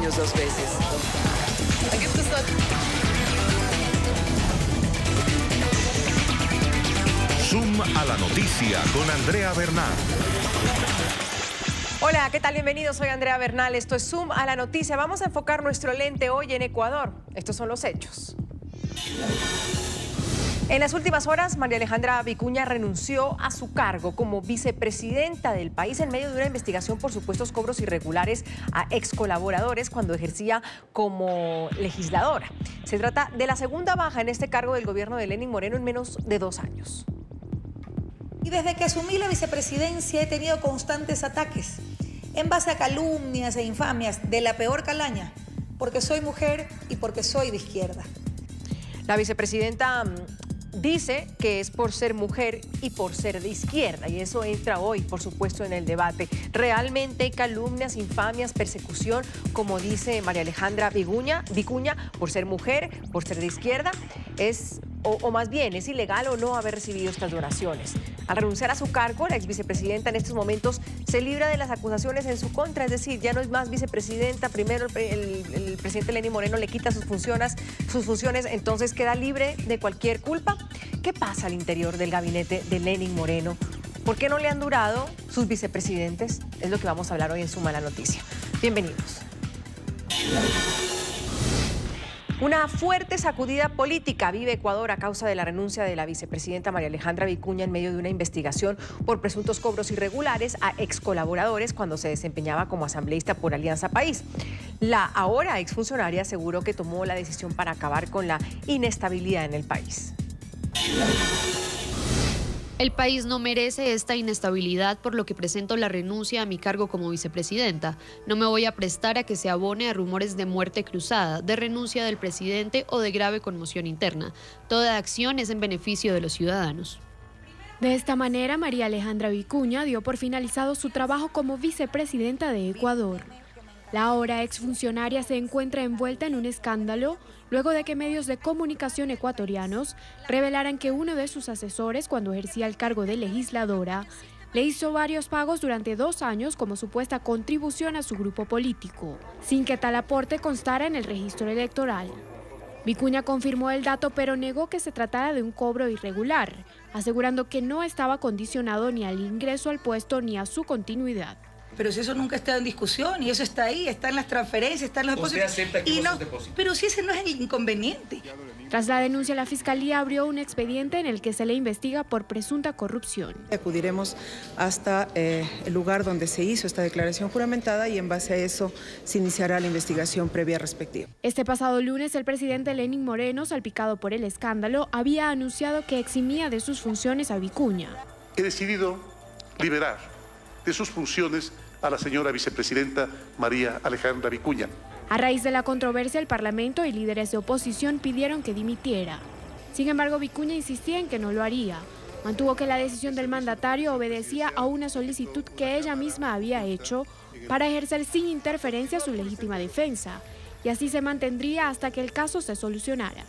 años 2 veces. Aquí está. Zoom a la noticia con Andrea Bernal. Hola, ¿qué tal? Bienvenidos, soy Andrea Bernal, esto es Zoom a la noticia. Vamos a enfocar nuestro lente hoy en Ecuador. Estos son los hechos. En las últimas horas, María Alejandra Vicuña renunció a su cargo como vicepresidenta del país en medio de una investigación por supuestos cobros irregulares a ex colaboradores cuando ejercía como legisladora. Se trata de la segunda baja en este cargo del gobierno de Lenín Moreno en menos de 2 años. Y desde que asumí la vicepresidencia he tenido constantes ataques en base a calumnias e infamias de la peor calaña, porque soy mujer y porque soy de izquierda. La vicepresidenta dice que es por ser mujer y por ser de izquierda, y eso entra hoy, por supuesto, en el debate. ¿Realmente hay calumnias, infamias, persecución, como dice María Alejandra Vicuña, por ser mujer, por ser de izquierda? O más bien, ¿es ilegal o no haber recibido estas donaciones? Al renunciar a su cargo, la ex vicepresidenta en estos momentos se libra de las acusaciones en su contra, es decir, ya no es más vicepresidenta. Primero el presidente Lenín Moreno le quita sus funciones, entonces queda libre de cualquier culpa. ¿Qué pasa al interior del gabinete de Lenín Moreno? ¿Por qué no le han durado sus vicepresidentes? Es lo que vamos a hablar hoy en Suma la Noticia. Bienvenidos. Una fuerte sacudida política vive Ecuador a causa de la renuncia de la vicepresidenta María Alejandra Vicuña en medio de una investigación por presuntos cobros irregulares a ex colaboradores cuando se desempeñaba como asambleísta por Alianza País. La ahora exfuncionaria aseguró que tomó la decisión para acabar con la inestabilidad en el país. El país no merece esta inestabilidad, por lo que presento la renuncia a mi cargo como vicepresidenta. No me voy a prestar a que se abone a rumores de muerte cruzada, de renuncia del presidente o de grave conmoción interna. Toda acción es en beneficio de los ciudadanos. De esta manera, María Alejandra Vicuña dio por finalizado su trabajo como vicepresidenta de Ecuador. La ahora exfuncionaria se encuentra envuelta en un escándalo luego de que medios de comunicación ecuatorianos revelaran que uno de sus asesores, cuando ejercía el cargo de legisladora, le hizo varios pagos durante 2 años como supuesta contribución a su grupo político, sin que tal aporte constara en el registro electoral. Vicuña confirmó el dato, pero negó que se tratara de un cobro irregular, asegurando que no estaba condicionado ni al ingreso al puesto ni a su continuidad. Pero si eso nunca está en discusión y eso está ahí, está en las transferencias, está en los depósitos. ¿Usted acepta que no, depósitos? Pero si ese no es el inconveniente. Tras la denuncia, la Fiscalía abrió un expediente en el que se le investiga por presunta corrupción. Acudiremos hasta el lugar donde se hizo esta declaración juramentada y en base a eso se iniciará la investigación previa respectiva. Este pasado lunes, el presidente Lenín Moreno, salpicado por el escándalo, había anunciado que eximía de sus funciones a Vicuña. He decidido liberar de sus funciones a la señora vicepresidenta María Alejandra Vicuña. A raíz de la controversia, el Parlamento y líderes de oposición pidieron que dimitiera. Sin embargo, Vicuña insistía en que no lo haría. Mantuvo que la decisión del mandatario obedecía a una solicitud que ella misma había hecho para ejercer sin interferencia su legítima defensa, y así se mantendría hasta que el caso se solucionara.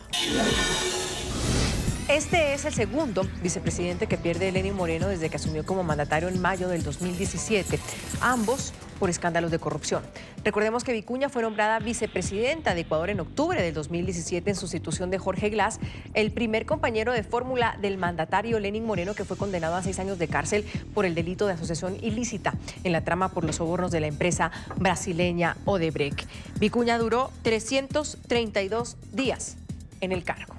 Este es el segundo vicepresidente que pierde Lenín Moreno desde que asumió como mandatario en mayo del 2017, ambos por escándalos de corrupción. Recordemos que Vicuña fue nombrada vicepresidenta de Ecuador en octubre del 2017 en sustitución de Jorge Glass, el primer compañero de fórmula del mandatario Lenín Moreno, que fue condenado a 6 años de cárcel por el delito de asociación ilícita en la trama por los sobornos de la empresa brasileña Odebrecht. Vicuña duró 332 días en el cargo.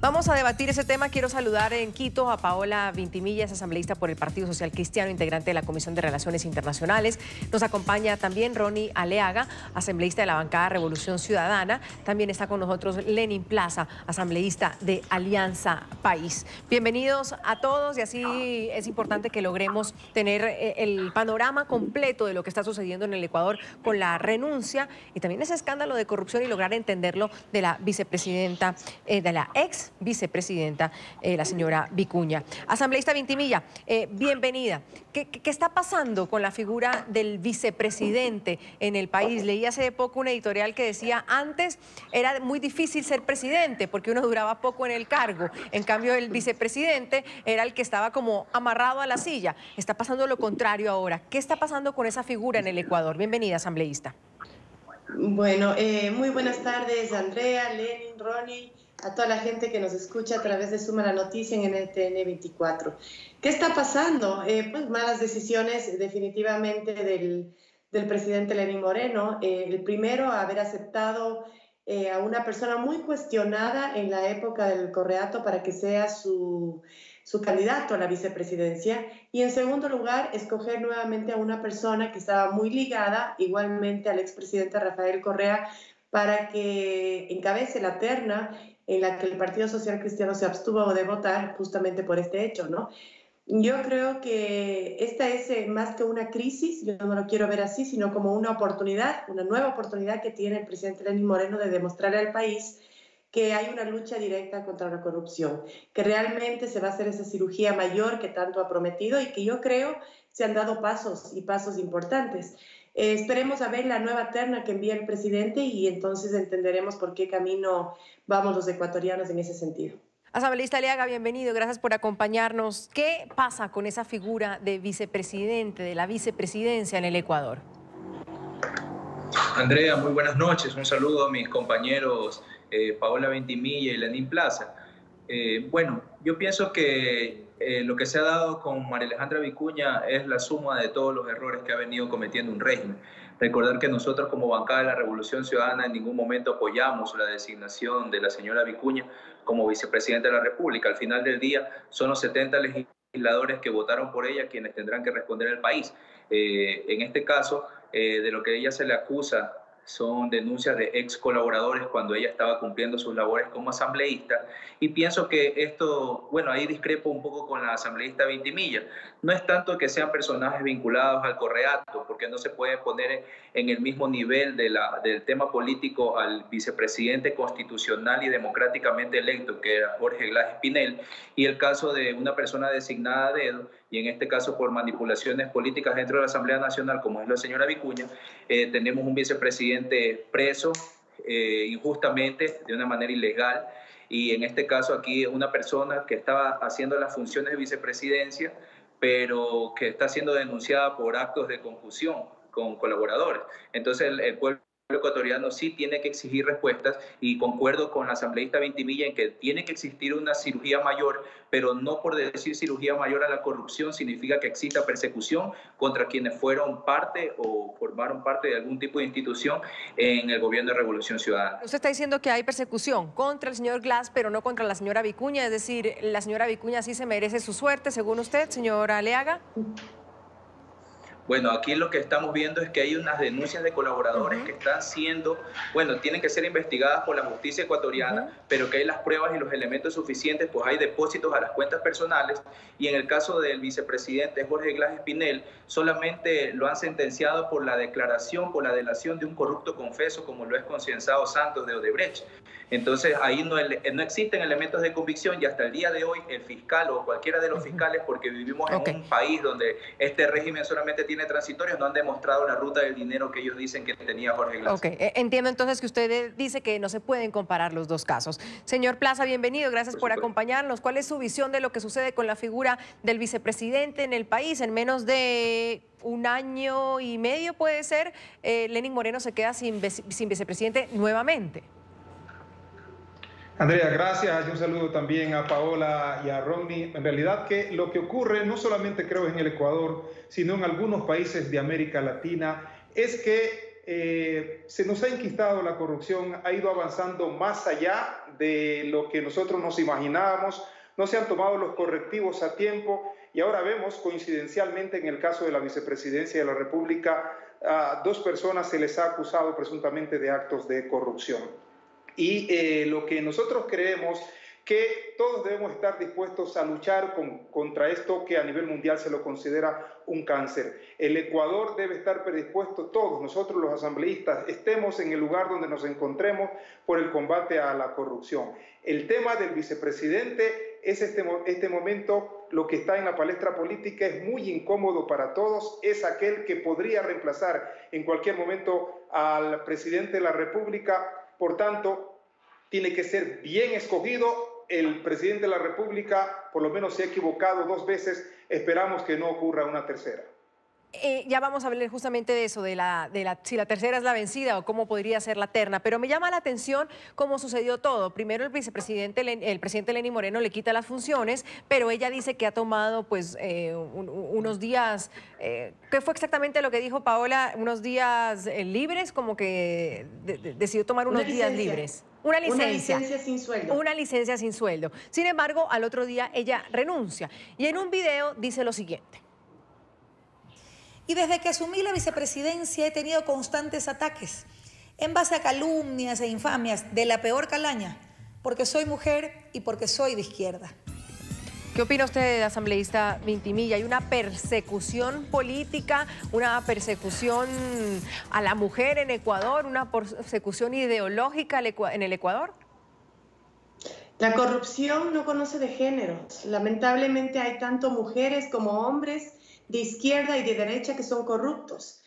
Vamos a debatir ese tema. Quiero saludar en Quito a Paola Vintimilla, es asambleísta por el Partido Social Cristiano, integrante de la Comisión de Relaciones Internacionales. Nos acompaña también Ronnie Aleaga, asambleísta de la bancada Revolución Ciudadana. También está con nosotros Lenin Plaza, asambleísta de Alianza País. Bienvenidos a todos, y así es importante que logremos tener el panorama completo de lo que está sucediendo en el Ecuador con la renuncia y también ese escándalo de corrupción, y lograr entenderlo de la vicepresidenta, de la ex vicepresidenta, la señora Vicuña. Asambleísta Vintimilla, bienvenida. ¿Qué está pasando con la figura del vicepresidente en el país? Leí hace poco un editorial que decía antes era muy difícil ser presidente porque uno duraba poco en el cargo. En cambio, el vicepresidente era el que estaba como amarrado a la silla. Está pasando lo contrario ahora. ¿Qué está pasando con esa figura en el Ecuador? Bienvenida, asambleísta. Bueno, muy buenas tardes, Andrea, Lenin, Ronnie, a toda la gente que nos escucha a través de Suma la Noticia en NTN 24. ¿Qué está pasando? Pues malas decisiones definitivamente del presidente Lenín Moreno. El primero, haber aceptado a una persona muy cuestionada en la época del Correato para que sea su candidato a la vicepresidencia, y en segundo lugar, escoger nuevamente a una persona que estaba muy ligada igualmente al expresidente Rafael Correa para que encabece la terna en la que el Partido Social Cristiano se abstuvo de votar justamente por este hecho, ¿no? Yo creo que esta es más que una crisis, yo no lo quiero ver así, sino como una oportunidad, una nueva oportunidad que tiene el presidente Lenín Moreno de demostrarle al país que hay una lucha directa contra la corrupción, que realmente se va a hacer esa cirugía mayor que tanto ha prometido y que yo creo se han dado pasos y pasos importantes. Esperemos a ver la nueva terna que envía el presidente y entonces entenderemos por qué camino vamos los ecuatorianos en ese sentido. Asambleísta Aliaga, bienvenido, gracias por acompañarnos. ¿Qué pasa con esa figura de vicepresidente, de la vicepresidencia en el Ecuador? Andrea, muy buenas noches. Un saludo a mis compañeros Paola Ventimilla y Lenín Plaza. Bueno, yo pienso que lo que se ha dado con María Alejandra Vicuña es la suma de todos los errores que ha venido cometiendo un régimen. Recordar que nosotros como bancada de la Revolución Ciudadana en ningún momento apoyamos la designación de la señora Vicuña como vicepresidenta de la República. Al final del día son los 70 legisladores que votaron por ella quienes tendrán que responder al país. En este caso, de lo que ella se le acusa son denuncias de ex colaboradores cuando ella estaba cumpliendo sus labores como asambleísta, y pienso que esto, bueno, ahí discrepo un poco con la asambleísta Ventimilla. No es tanto que sean personajes vinculados al Correato, porque no se puede poner en el mismo nivel del tema político al vicepresidente constitucional y democráticamente electo, que era Jorge Glass Espinel, y el caso de una persona designada a dedo, y en este caso por manipulaciones políticas dentro de la Asamblea Nacional, como es la señora Vicuña. Tenemos un vicepresidente preso injustamente, de una manera ilegal, y en este caso aquí una persona que estaba haciendo las funciones de vicepresidencia, pero que está siendo denunciada por actos de confusión con colaboradores. Entonces el pueblo ecuatoriano sí tiene que exigir respuestas, y concuerdo con la asambleísta Ventimilla en que tiene que existir una cirugía mayor, pero no por decir cirugía mayor a la corrupción significa que exista persecución contra quienes fueron parte o formaron parte de algún tipo de institución en el gobierno de Revolución Ciudadana. Usted está diciendo que hay persecución contra el señor Glass, pero no contra la señora Vicuña, es decir, la señora Vicuña sí se merece su suerte, según usted, señora Aliaga. Bueno, aquí lo que estamos viendo es que hay unas denuncias de colaboradores que están siendo, bueno, tienen que ser investigadas por la justicia ecuatoriana, pero que hay las pruebas y los elementos suficientes, pues hay depósitos a las cuentas personales, y en el caso del vicepresidente Jorge Glass Espinel, solamente lo han sentenciado por la declaración, por la delación de un corrupto confeso, como lo es Concienzado Santos de Odebrecht. Entonces ahí no existen elementos de convicción, y hasta el día de hoy el fiscal o cualquiera de los fiscales, porque vivimos en un país donde este régimen solamente tiene transitorios, no han demostrado la ruta del dinero que ellos dicen que tenía Jorge Glass. Entiendo entonces que usted dice que no se pueden comparar los dos casos. Señor Plaza, bienvenido, gracias por acompañarnos. ¿Cuál es su visión de lo que sucede con la figura del vicepresidente en el país? En menos de un año y medio, puede ser, Lenín Moreno se queda sin vicepresidente nuevamente. Andrea, gracias. Y un saludo también a Paola y a Ronnie. En realidad que lo que ocurre, no solamente creo en el Ecuador, sino en algunos países de América Latina, es que se nos ha enquistado la corrupción, ha ido avanzando más allá de lo que nosotros nos imaginábamos, no se han tomado los correctivos a tiempo, y ahora vemos coincidencialmente en el caso de la vicepresidencia de la República, a 2 personas se les ha acusado presuntamente de actos de corrupción. Y lo que nosotros creemos que todos debemos estar dispuestos a luchar contra esto que a nivel mundial se lo considera un cáncer. El Ecuador debe estar predispuesto, todos nosotros los asambleístas, estemos en el lugar donde nos encontremos, por el combate a la corrupción. El tema del vicepresidente es este momento, lo que está en la palestra política es muy incómodo para todos, es aquel que podría reemplazar en cualquier momento al presidente de la República. Por tanto, tiene que ser bien escogido. El presidente de la República por lo menos se ha equivocado 2 veces. Esperamos que no ocurra una tercera. Ya vamos a hablar justamente de eso, si la tercera es la vencida o cómo podría ser la terna, pero me llama la atención cómo sucedió todo. Primero el presidente Lenín Moreno le quita las funciones, pero ella dice que ha tomado pues unos días, ¿qué fue exactamente lo que dijo Paola? Unos días libres, como que decidió tomar unos días libres. Una licencia sin sueldo. Una licencia sin sueldo. Sin embargo, al otro día ella renuncia y en un video dice lo siguiente. Y desde que asumí la vicepresidencia he tenido constantes ataques en base a calumnias e infamias de la peor calaña, porque soy mujer y porque soy de izquierda. ¿Qué opina usted de asambleísta Vintimilla? ¿Hay una persecución política, una persecución a la mujer en Ecuador, una persecución ideológica en el Ecuador? La corrupción no conoce de géneros. Lamentablemente hay tanto mujeres como hombres de izquierda y de derecha que son corruptos.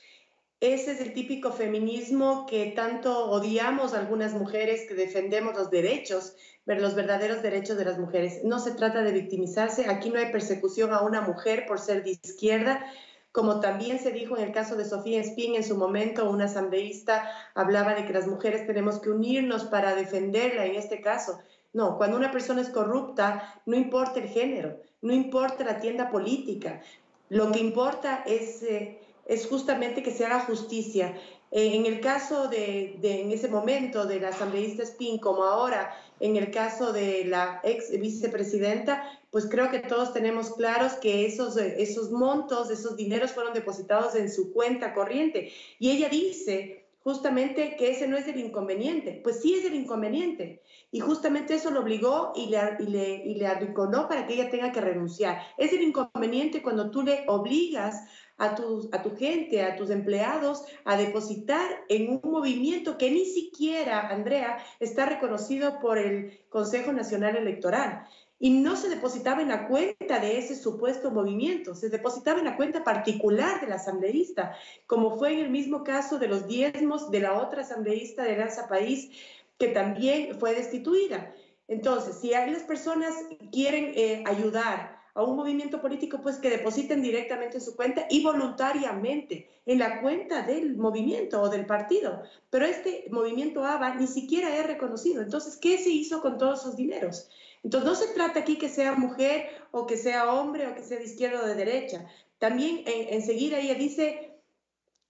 Ese es el típico feminismo que tanto odiamos algunas mujeres que defendemos los derechos, los verdaderos derechos de las mujeres. No se trata de victimizarse, aquí no hay persecución a una mujer por ser de izquierda, como también se dijo en el caso de Sofía Espín en su momento, una asambleísta hablaba de que las mujeres tenemos que unirnos para defenderla en este caso. No, cuando una persona es corrupta, no importa el género, no importa la tienda política. Lo que importa es justamente que se haga justicia. En el caso en ese momento de la asambleísta Espín, como ahora en el caso de la ex vicepresidenta, pues creo que todos tenemos claros que esos montos, esos dineros fueron depositados en su cuenta corriente. Y ella dice justamente que ese no es el inconveniente. Pues sí es el inconveniente. Y justamente eso lo obligó y le arrinconó para que ella tenga que renunciar. Es el inconveniente cuando tú le obligas a tu gente, a tus empleados, a depositar en un movimiento que ni siquiera, Andrea, está reconocido por el Consejo Nacional Electoral. Y no se depositaba en la cuenta de ese supuesto movimiento, se depositaba en la cuenta particular del asambleísta, como fue en el mismo caso de los diezmos de la otra asambleísta de Alianza País, que también fue destituida. Entonces, si las personas quieren ayudar a un movimiento político, pues que depositen directamente en su cuenta y voluntariamente en la cuenta del movimiento o del partido. Pero este movimiento ABA ni siquiera es reconocido. Entonces, ¿qué se hizo con todos esos dineros? Entonces, no se trata aquí que sea mujer o que sea hombre o que sea de izquierda o de derecha. También enseguida ella dice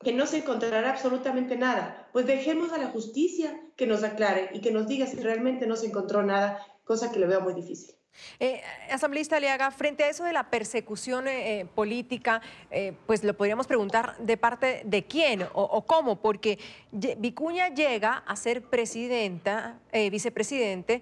que no se encontrará absolutamente nada. Pues dejemos a la justicia que nos aclare y que nos diga si realmente no se encontró nada, cosa que lo veo muy difícil. Asambleísta Aliaga, frente a eso de la persecución política, pues lo podríamos preguntar de parte de quién o cómo, porque Vicuña llega a ser vicepresidente,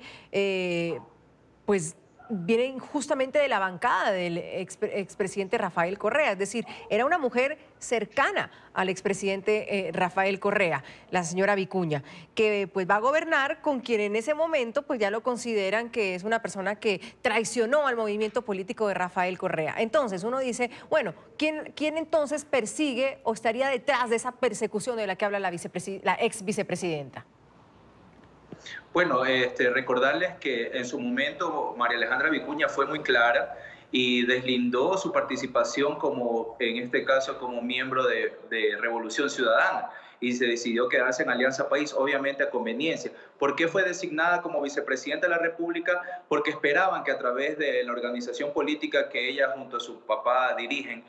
pues vienen justamente de la bancada del expresidente Rafael Correa, es decir, era una mujer cercana al expresidente Rafael Correa, la señora Vicuña, que pues va a gobernar con quien en ese momento pues ya lo consideran que es una persona que traicionó al movimiento político de Rafael Correa. Entonces uno dice, bueno, ¿quién entonces persigue o estaría detrás de esa persecución de la que habla la ex vicepresidenta? Bueno, recordarles que en su momento María Alejandra Vicuña fue muy clara y deslindó su participación como, en este caso, como miembro de Revolución Ciudadana y se decidió quedarse en Alianza País, obviamente a conveniencia. ¿Por qué fue designada como vicepresidenta de la República? Porque esperaban que a través de la organización política que ella junto a su papá dirigen,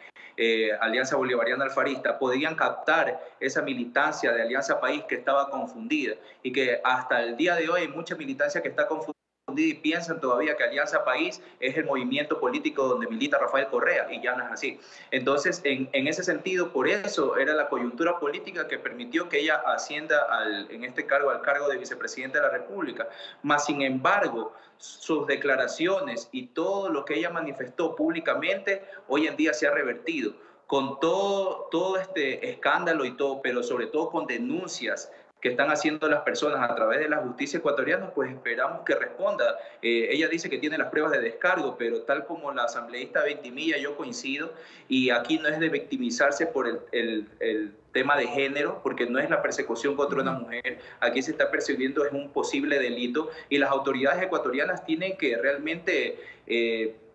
Alianza Bolivariana Alfarista, podían captar esa militancia de Alianza País que estaba confundida y que hasta el día de hoy hay mucha militancia que está confundida y piensan todavía que Alianza País es el movimiento político donde milita Rafael Correa, y ya no es así. Entonces, en ese sentido, por eso era la coyuntura política que permitió que ella ascienda en este cargo, al cargo de vicepresidenta de la República. Mas, sin embargo, sus declaraciones y todo lo que ella manifestó públicamente, hoy en día se ha revertido. Con todo este escándalo y todo, pero sobre todo con denuncias que están haciendo las personas a través de la justicia ecuatoriana, pues esperamos que responda. Ella dice que tiene las pruebas de descargo, pero tal como la asambleísta Vintimilla, yo coincido, y aquí no es de victimizarse por el tema de género, porque no es la persecución contra una mujer, aquí se está percibiendo es un posible delito, y las autoridades ecuatorianas tienen que realmente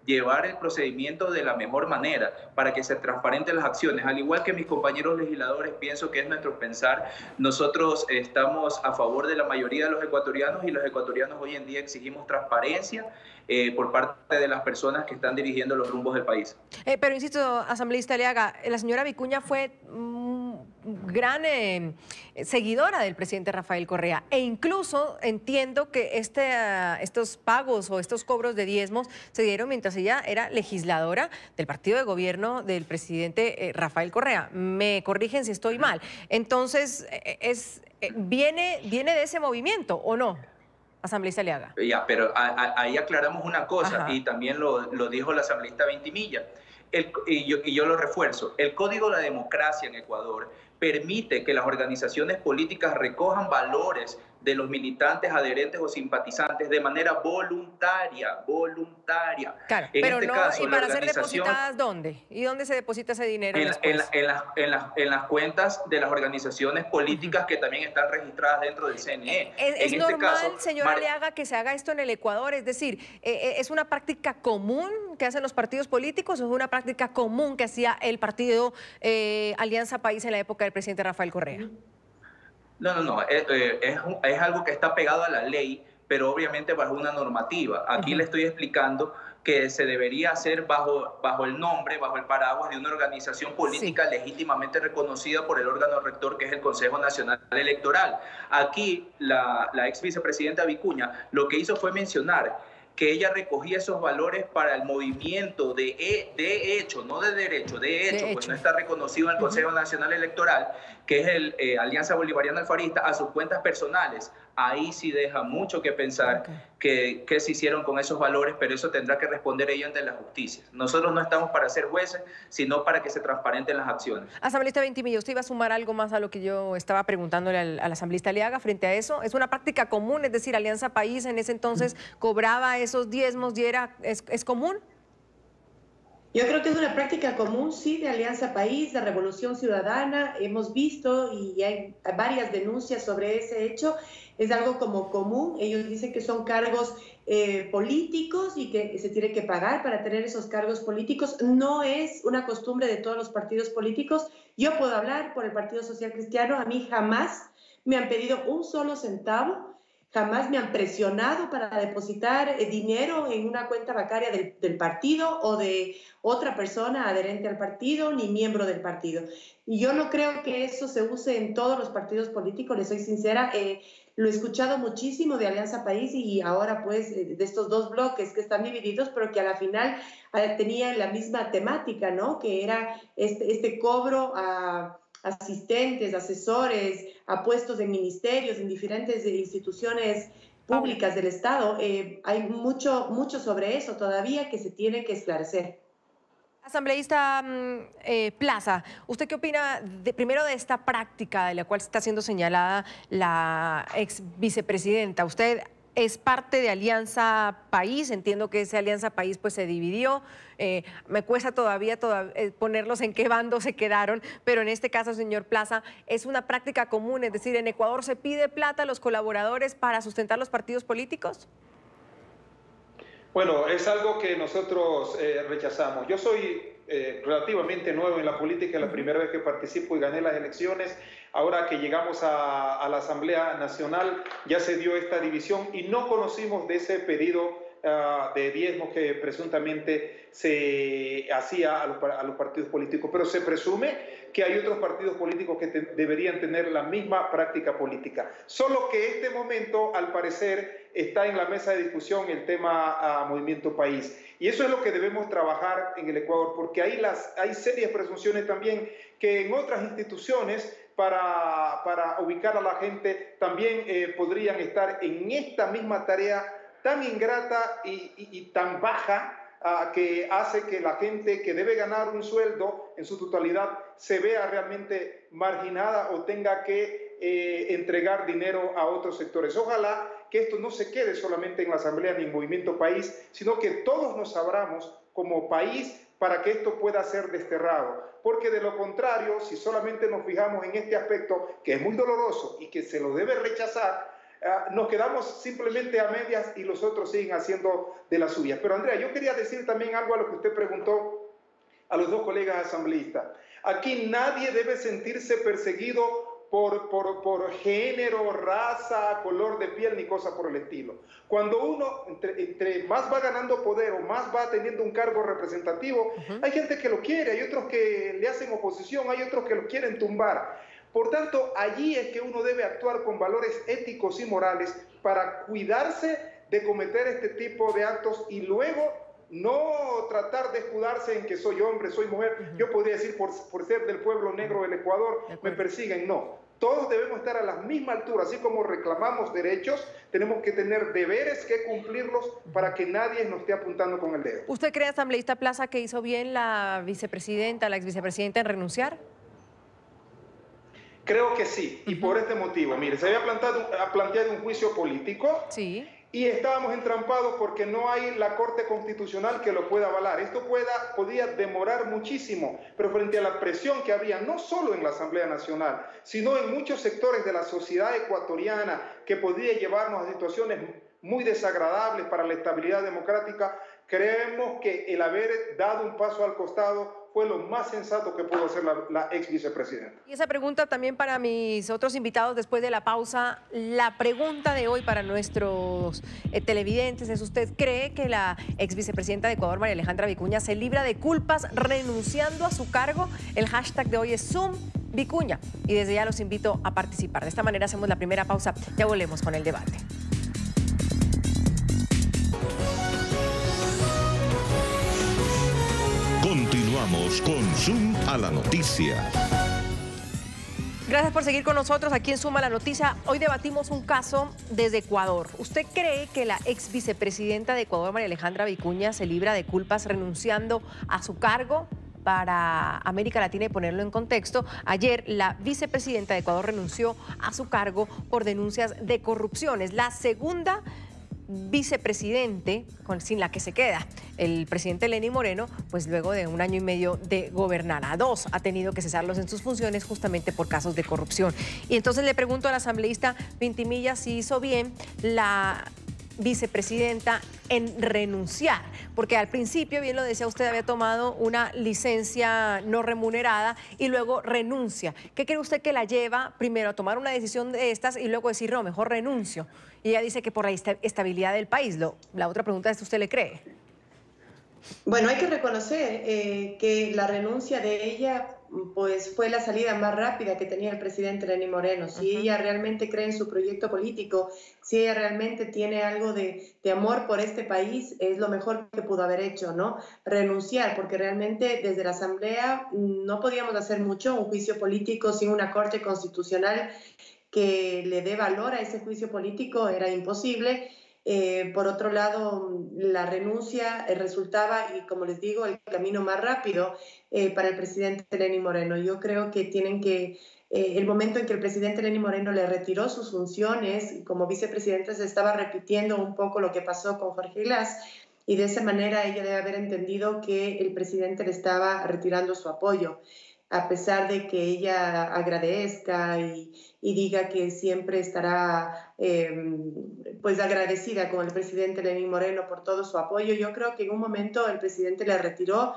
llevar el procedimiento de la mejor manera para que se transparenten las acciones. Al igual que mis compañeros legisladores, pienso que es nuestro pensar. Nosotros estamos a favor de la mayoría de los ecuatorianos y los ecuatorianos hoy en día exigimos transparencia por parte de las personas que están dirigiendo los rumbos del país. Pero insisto, asambleísta Aliaga, la señora Vicuña fue gran seguidora del presidente Rafael Correa, e incluso entiendo que estos pagos o estos cobros de diezmos se dieron mientras ella era legisladora del partido de gobierno del presidente Rafael Correa. Me corrigen si estoy mal. Entonces, ¿viene de ese movimiento o no, asambleísta Aliaga? Ya, pero ahí aclaramos una cosa. Ajá. Y también lo dijo la asambleísta Ventimilla. Y yo lo refuerzo. El Código de la Democracia en Ecuador permite que las organizaciones políticas recojan valores de los militantes, adherentes o simpatizantes de manera voluntaria. Claro, En pero este no, caso, ¿y la para ser organización, depositadas dónde? ¿Y dónde se deposita ese dinero después? en las cuentas de las organizaciones políticas que también están registradas dentro del CNE. ¿Es en normal, este caso, señora Aliaga, que se haga esto en el Ecuador? Es decir, ¿es una práctica común que hacen los partidos políticos o es una práctica común que hacía el partido Alianza País en la época del presidente Rafael Correa? No, es algo que está pegado a la ley, pero obviamente bajo una normativa. Aquí le estoy explicando que se debería hacer bajo el nombre, bajo el paraguas de una organización política legítimamente reconocida por el órgano rector, que es el Consejo Nacional Electoral. Aquí la ex vicepresidenta Vicuña lo que hizo fue mencionar que ella recogía esos valores para el movimiento de hecho, no de derecho, de hecho, pues no está reconocido en el Consejo Nacional Electoral, que es el Alianza Bolivariana Alfarista, a sus cuentas personales. Ahí sí deja mucho que pensar qué se hicieron con esos valores, pero eso tendrá que responder ella ante la justicia. Nosotros no estamos para ser jueces, sino para que se transparenten las acciones. Asambleísta Ventimilla, ¿usted iba a sumar algo más a lo que yo estaba preguntándole al asambleísta Aliaga frente a eso? ¿Es una práctica común? Es decir, Alianza País en ese entonces cobraba esos diezmos y ¿es común? Yo creo que es una práctica común, sí, de Alianza País, de Revolución Ciudadana. Hemos visto y hay varias denuncias sobre ese hecho. Es algo como común. Ellos dicen que son cargos políticos y que se tiene que pagar para tener esos cargos políticos. No es una costumbre de todos los partidos políticos. Yo puedo hablar por el Partido Social Cristiano. A mí jamás me han pedido un solo centavo. Jamás me han presionado para depositar dinero en una cuenta bancaria del partido o de otra persona adherente al partido ni miembro del partido. Y yo no creo que eso se use en todos los partidos políticos, les soy sincera. Lo he escuchado muchísimo de Alianza País y ahora pues de estos dos bloques que están divididos, pero que a la final tenían la misma temática, ¿no? Que era este cobro a asistentes, asesores, a puestos en ministerios, en diferentes instituciones públicas del Estado. Hay mucho sobre eso todavía que se tiene que esclarecer. Asambleísta Plaza, ¿usted qué opina primero de esta práctica de la cual está siendo señalada la ex vicepresidenta? Usted es parte de Alianza País, entiendo que esa Alianza País pues se dividió, me cuesta todavía ponerlos en qué bando se quedaron, pero en este caso, señor Plaza, es una práctica común, es decir, ¿en Ecuador se pide plata a los colaboradores para sustentar los partidos políticos? Bueno, es algo que nosotros rechazamos. Yo soy relativamente nuevo en la política, la primera vez que participo y gané las elecciones. Ahora que llegamos a la Asamblea Nacional ya se dio esta división y no conocimos de ese pedido de diezmos que presuntamente se hacía a los partidos políticos, pero se presume que hay otros partidos políticos que deberían tener la misma práctica política. Solo que este momento, al parecer, está en la mesa de discusión el tema Movimiento País. Y eso es lo que debemos trabajar en el Ecuador, porque hay serias presunciones también que en otras instituciones para ubicar a la gente también podrían estar en esta misma tarea tan ingrata y tan baja que hace que la gente que debe ganar un sueldo en su totalidad se vea realmente marginada o tenga que entregar dinero a otros sectores. Ojalá que esto no se quede solamente en la Asamblea ni en Movimiento País, sino que todos nos abramos como país para que esto pueda ser desterrado. Porque de lo contrario, si solamente nos fijamos en este aspecto, que es muy doloroso y que se lo debe rechazar, nos quedamos simplemente a medias y los otros siguen haciendo de las suyas. Pero Andrea, yo quería decir también algo a lo que usted preguntó a los dos colegas asambleístas. Aquí nadie debe sentirse perseguido por género, raza, color de piel ni cosa por el estilo. Cuando uno entre más va ganando poder o más va teniendo un cargo representativo, hay gente que lo quiere, hay otros que le hacen oposición, hay otros que lo quieren tumbar. Por tanto, allí es que uno debe actuar con valores éticos y morales para cuidarse de cometer este tipo de actos y luego no tratar de escudarse en que soy hombre, soy mujer. Yo podría decir por ser del pueblo negro del Ecuador me persiguen. No, todos debemos estar a la misma altura, así como reclamamos derechos, tenemos que tener deberes que cumplirlos para que nadie nos esté apuntando con el dedo. ¿Usted cree, asambleísta Plaza, que hizo bien la vicepresidenta, la exvicepresidenta en renunciar? Creo que sí, y por este motivo. Mire, se había planteado un juicio político. Sí. Y estábamos entrampados porque no hay la Corte Constitucional que lo pueda avalar. Esto podía demorar muchísimo, pero frente a la presión que había, no solo en la Asamblea Nacional, sino en muchos sectores de la sociedad ecuatoriana, que podía llevarnos a situaciones muy desagradables para la estabilidad democrática, creemos que el haber dado un paso al costado fue lo más sensato que pudo hacer la ex vicepresidenta. Y esa pregunta también para mis otros invitados después de la pausa. La pregunta de hoy para nuestros televidentes es: ¿usted cree que la ex vicepresidenta de Ecuador, María Alejandra Vicuña, se libra de culpas renunciando a su cargo? El hashtag de hoy es #ZoomVicuña y desde ya los invito a participar. De esta manera hacemos la primera pausa. Ya volvemos con el debate. Continuamos con Zoom a la Noticia. Gracias por seguir con nosotros aquí en Suma la Noticia. Hoy debatimos un caso desde Ecuador. ¿Usted cree que la ex vicepresidenta de Ecuador, María Alejandra Vicuña, se libra de culpas renunciando a su cargo? Para América Latina y ponerlo en contexto, ayer la vicepresidenta de Ecuador renunció a su cargo por denuncias de corrupción. Es la segunda vicepresidente sin la que se queda. El presidente Lenín Moreno, pues luego de 1 año y medio de gobernar, a 2 ha tenido que cesarlos en sus funciones justamente por casos de corrupción. Y entonces le pregunto al asambleísta Vintimilla si hizo bien la vicepresidenta en renunciar, porque al principio, bien lo decía usted, había tomado una licencia no remunerada y luego renuncia. ¿Qué cree usted que la lleva primero a tomar una decisión de estas y luego decir, no, mejor renuncio? Y ella dice que por la estabilidad del país. La otra pregunta es, ¿usted le cree? Bueno, hay que reconocer que la renuncia de ella pues fue la salida más rápida que tenía el presidente Lenín Moreno. Si ella realmente cree en su proyecto político, si ella realmente tiene algo de amor por este país, es lo mejor que pudo haber hecho, ¿no? Renunciar, porque realmente desde la Asamblea no podíamos hacer mucho, un juicio político sin una Corte Constitucional que le dé valor a ese juicio político era imposible. Por otro lado, la renuncia resultaba, y como les digo, el camino más rápido para el presidente Lenín Moreno. Yo creo que tienen que, el momento en que el presidente Lenín Moreno le retiró sus funciones como vicepresidenta, se estaba repitiendo un poco lo que pasó con Jorge Glass, y de esa manera ella debe haber entendido que el presidente le estaba retirando su apoyo, a pesar de que ella agradezca y diga que siempre estará pues agradecida con el presidente Lenín Moreno por todo su apoyo. Yo creo que en un momento el presidente le retiró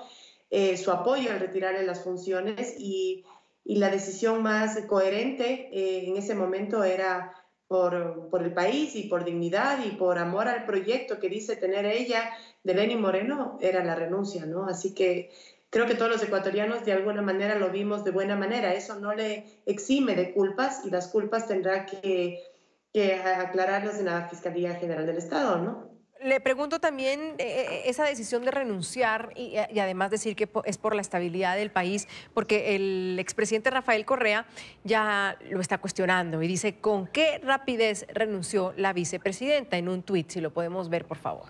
su apoyo al retirarle las funciones y la decisión más coherente en ese momento era por el país y por dignidad y por amor al proyecto que dice tener ella de Lenín Moreno, era la renuncia, ¿no? Así que creo que todos los ecuatorianos de alguna manera lo vimos de buena manera. Eso no le exime de culpas y las culpas tendrá que aclararlas en la Fiscalía General del Estado, ¿no? Le pregunto también esa decisión de renunciar y además decir que es por la estabilidad del país, porque el expresidente Rafael Correa ya lo está cuestionando y dice con qué rapidez renunció la vicepresidenta en un tuit, si lo podemos ver, por favor.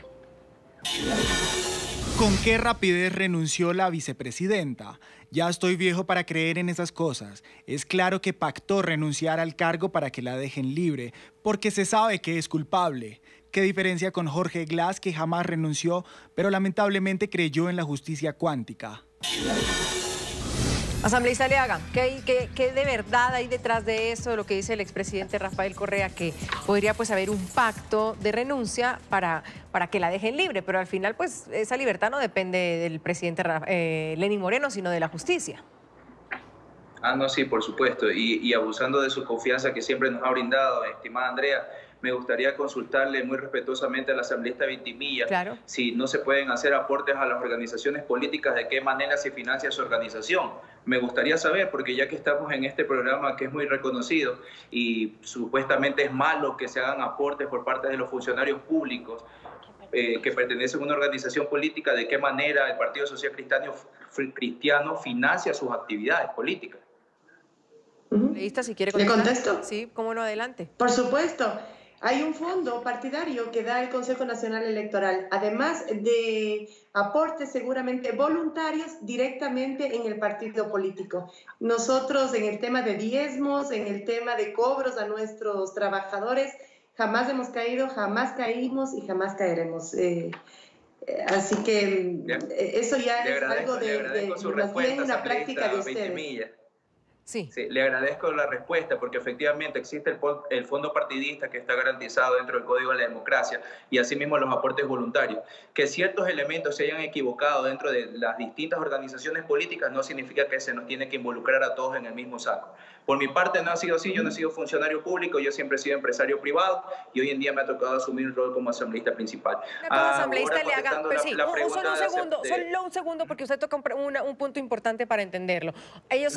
¿Con qué rapidez renunció la vicepresidenta? Ya estoy viejo para creer en esas cosas. Es claro que pactó renunciar al cargo para que la dejen libre, porque se sabe que es culpable. ¿Qué diferencia con Jorge Glass, que jamás renunció, pero lamentablemente creyó en la justicia cuántica? Asambleísta Aliaga, ¿qué de verdad hay detrás de eso, de lo que dice el expresidente Rafael Correa, que podría pues haber un pacto de renuncia para que la dejen libre, pero al final pues esa libertad no depende del presidente Lenín Moreno, sino de la justicia? No, sí, por supuesto, y abusando de su confianza que siempre nos ha brindado, estimada Andrea, me gustaría consultarle muy respetuosamente al asambleísta Ventimilla, claro, si no se pueden hacer aportes a las organizaciones políticas, de qué manera se financia su organización. Me gustaría saber, porque ya que estamos en este programa que es muy reconocido y supuestamente es malo que se hagan aportes por parte de los funcionarios públicos que pertenecen a una organización política, de qué manera el Partido Social Cristiano financia sus actividades políticas. Si quiere ¿Le contesto? Sí, cómo no, adelante. Por supuesto. Hay un fondo partidario que da el Consejo Nacional Electoral, además de aportes seguramente voluntarios directamente en el partido político. Nosotros en el tema de diezmos, en el tema de cobros a nuestros trabajadores, jamás hemos caído, jamás caímos y jamás caeremos. Así que eso ya es algo de más bien una práctica de ustedes. Sí, le agradezco la respuesta, porque efectivamente existe el fondo partidista que está garantizado dentro del Código de la Democracia, y asimismo los aportes voluntarios. Que ciertos elementos se hayan equivocado dentro de las distintas organizaciones políticas no significa que se nos tiene que involucrar a todos en el mismo saco. Por mi parte no ha sido así, yo no he sido funcionario público, yo siempre he sido empresario privado y hoy en día me ha tocado asumir el rol como asambleísta principal. Asambleísta le haga, pero sí, solo un segundo, porque usted toca un punto importante para entenderlo.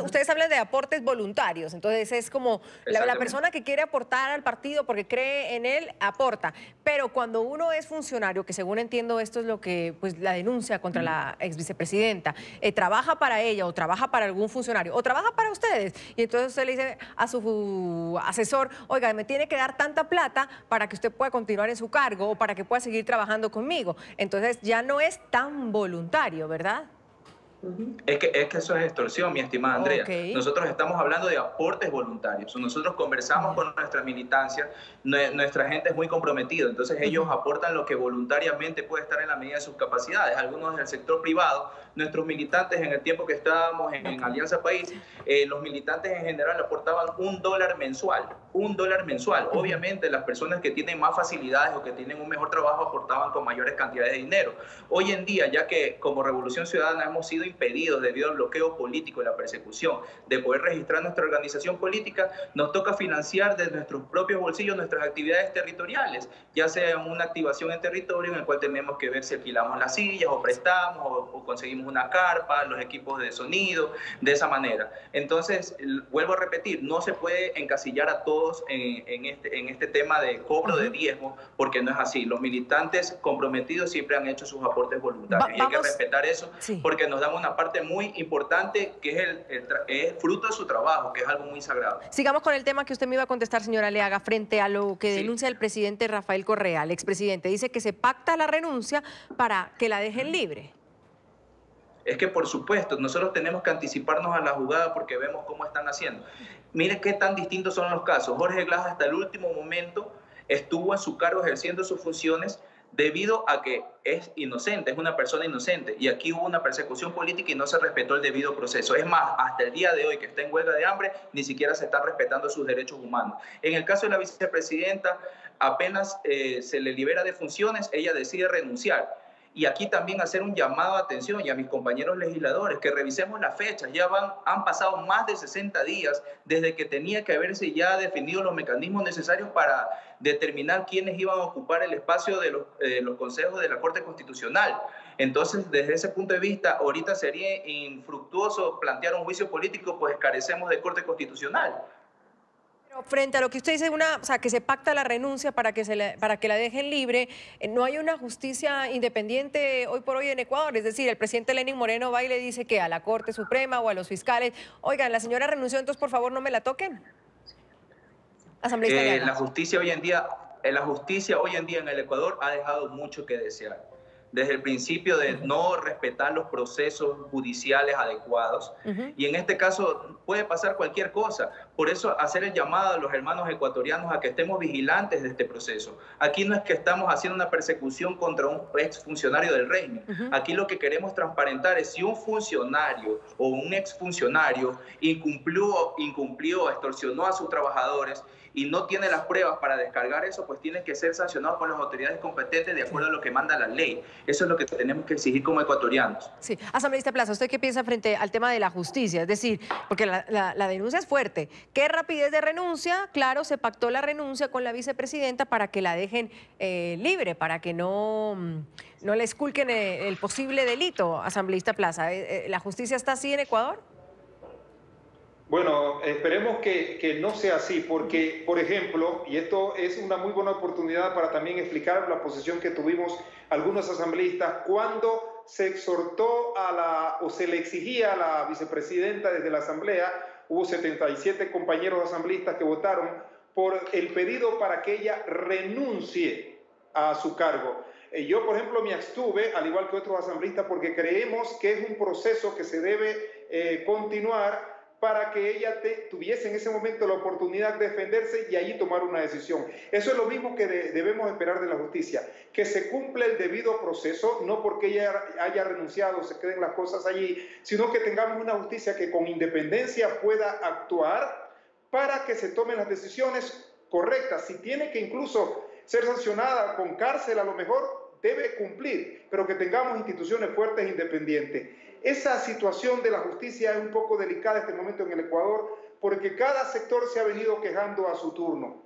Ustedes hablan de aportes voluntarios, entonces es como la persona que quiere aportar al partido porque cree en él, aporta. Pero cuando uno es funcionario, que según entiendo esto es lo que pues la denuncia contra la ex vicepresidenta, trabaja para ella o trabaja para algún funcionario o trabaja para ustedes, y entonces usted le dice a su asesor, oiga, me tiene que dar tanta plata para que usted pueda continuar en su cargo o para que pueda seguir trabajando conmigo. Entonces ya no es tan voluntario, ¿verdad? Es que eso es extorsión, mi estimada Andrea. Nosotros estamos hablando de aportes voluntarios. Nosotros conversamos con nuestra militancia, nuestra gente es muy comprometida, entonces ellos aportan lo que voluntariamente puede estar en la medida de sus capacidades. Algunos del sector privado, nuestros militantes en el tiempo que estábamos en Alianza País, los militantes en general aportaban $1 mensual. $1 mensual. Obviamente las personas que tienen más facilidades o que tienen un mejor trabajo aportaban con mayores cantidades de dinero. Hoy en día, ya que como Revolución Ciudadana hemos sido impedidos debido al bloqueo político y la persecución de poder registrar nuestra organización política, nos toca financiar de nuestros propios bolsillos nuestras actividades territoriales, ya sea una activación en territorio en el cual tenemos que ver si alquilamos las sillas o prestamos o conseguimos una carpa, los equipos de sonido, de esa manera. Entonces, vuelvo a repetir, no se puede encasillar a todos en este tema de cobro de diezmos, porque no es así. Los militantes comprometidos siempre han hecho sus aportes voluntarios y hay que respetar eso, porque nos dan una parte muy importante que es fruto de su trabajo, que es algo muy sagrado. Sigamos con el tema que usted me iba a contestar, señora Aliaga, frente a lo que denuncia el presidente Rafael Correa, el expresidente. Dice que se pacta la renuncia para que la dejen libre. Es que por supuesto, nosotros tenemos que anticiparnos a la jugada porque vemos cómo están haciendo. Mire qué tan distintos son los casos. Jorge Glass hasta el último momento estuvo en su cargo ejerciendo sus funciones debido a que es inocente, es una persona inocente. Y aquí hubo una persecución política y no se respetó el debido proceso. Es más, hasta el día de hoy que está en huelga de hambre, ni siquiera se están respetando sus derechos humanos. En el caso de la vicepresidenta, apenas se le libera de funciones, ella decide renunciar. Y aquí también hacer un llamado de atención y a mis compañeros legisladores que revisemos las fechas. Ya han pasado más de 60 días desde que tenía que haberse ya definido los mecanismos necesarios para determinar quiénes iban a ocupar el espacio de los consejos de la Corte Constitucional. Entonces, desde ese punto de vista, ahorita sería infructuoso plantear un juicio político, pues carecemos de Corte Constitucional. Frente a lo que usted dice, que se pacta la renuncia para que la dejen libre, no hay una justicia independiente hoy por hoy en Ecuador. Es decir, el presidente Lenín Moreno va y le dice que a la Corte Suprema o a los fiscales, oigan, la señora renunció, entonces por favor no me la toquen. La justicia hoy en día en el Ecuador ha dejado mucho que desear. desde el principio de no respetar los procesos judiciales adecuados. Y en este caso puede pasar cualquier cosa. Por eso hacer el llamado a los hermanos ecuatorianos a que estemos vigilantes de este proceso. Aquí no es que estamos haciendo una persecución contra un exfuncionario del régimen. Aquí lo que queremos transparentar es si un funcionario o un exfuncionario incumplió, extorsionó a sus trabajadores y no tiene las pruebas para descargar eso, pues tiene que ser sancionado por las autoridades competentes de acuerdo a lo que manda la ley. Eso es lo que tenemos que exigir como ecuatorianos. Sí. Asambleísta Plaza, ¿usted qué piensa frente al tema de la justicia? Es decir, porque la denuncia es fuerte. ¿Qué rapidez de renuncia? Claro, se pactó la renuncia con la vicepresidenta para que la dejen libre, para que no le esculquen el posible delito, asambleísta Plaza. ¿La justicia está así en Ecuador? Bueno, esperemos que no sea así, porque, por ejemplo, y esto es una muy buena oportunidad para también explicar la posición que tuvimos algunos asambleístas cuando se exhortó o se le exigía a la vicepresidenta desde la asamblea. Hubo 77 compañeros asambleístas que votaron por el pedido para que ella renuncie a su cargo. Yo, por ejemplo, me abstuve, al igual que otros asambleístas, porque creemos que es un proceso que se debe continuar para que ella tuviese en ese momento la oportunidad de defenderse y allí tomar una decisión. Eso es lo mismo que debemos esperar de la justicia, que se cumpla el debido proceso, no porque ella haya renunciado, se queden las cosas allí, sino que tengamos una justicia que con independencia pueda actuar para que se tomen las decisiones correctas. Si tiene que incluso ser sancionada con cárcel, a lo mejor debe cumplir, pero que tengamos instituciones fuertes e independientes. Esa situación de la justicia es un poco delicada en este momento en el Ecuador porque cada sector se ha venido quejando a su turno.